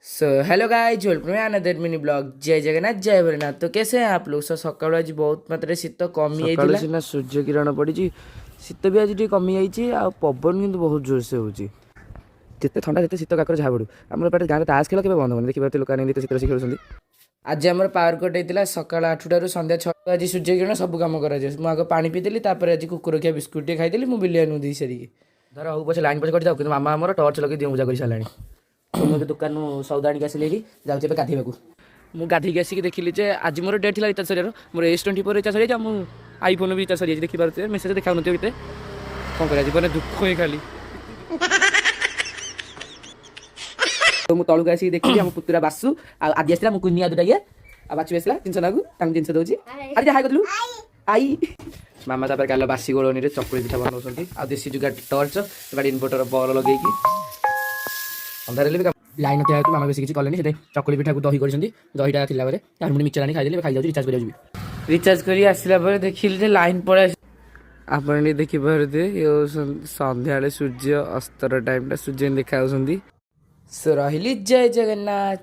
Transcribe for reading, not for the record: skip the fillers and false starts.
So hello guys, welcome में another mini blog. जय जगन्नाथ जय भोलेनाथ। तो कैसे हैं आप लोग? सकाल आज बहुत मात्रा शीत कमी सकाळु सिना सूर्य किरण पड़ी शीत भी आज टी कमी जाइए आ पवन किंतु बहुत जोर से होची जिते ठंडा जिते शीत काकर झा पड़ू आम पे गाँव ताश खेल के बंद होनी देखिए लोक शीत से खेलुँच। आज आम पावर कट होता सका 8 सन्ध्या 6 आज सूर्य किरण सब कम कर आग पानी पीदेली आज कुकुर खिया बिस्कुट टे खाई मुझे बिलिया दी सारिकी धर हूँ पछे लाइन पछे कटि जाऊ कि मामा आमर टर्च लगे दिए पूजा कर सारे दुकान सौदा आनिक आसिले जाऊे गाधेबा मुझे गाधेक आसिक देखिली जे आज मोर डेट थी रिचार्ज सर मोर S24 रिचार्ज सर मुझे आईफोन भी रिचार्ज सर देखिए मेसेज देखा नए कौन कर जीवन दुख ही खाली तो मुझे तलू आसिक देखी आम पुतुरा बासु आदि आसला मुझे कुनिया दुटा ये बाचु आसला जिन नागू जिन दूसरी अरे हाई कलु आई मामा तापर काल बासी गोलनी में चकुली पिठा बनाऊँ आ देसी जुगा टर्च बाड़ी इनवर्टर बल लगे अंधार भी लाइन नथिया मामा बेस किसी कले से चकुली पिठा को दही कर दहीटा थी मुझे मिक्सर आनी खाई खाई जाऊँ रिचार्ज कर रिचार्ज कर आसला देखिले लाइन पड़े आप देखिपे ये संध्या सूर्य अस्तर टाइम सूर्य देखा सो रही जय जगन्नाथ।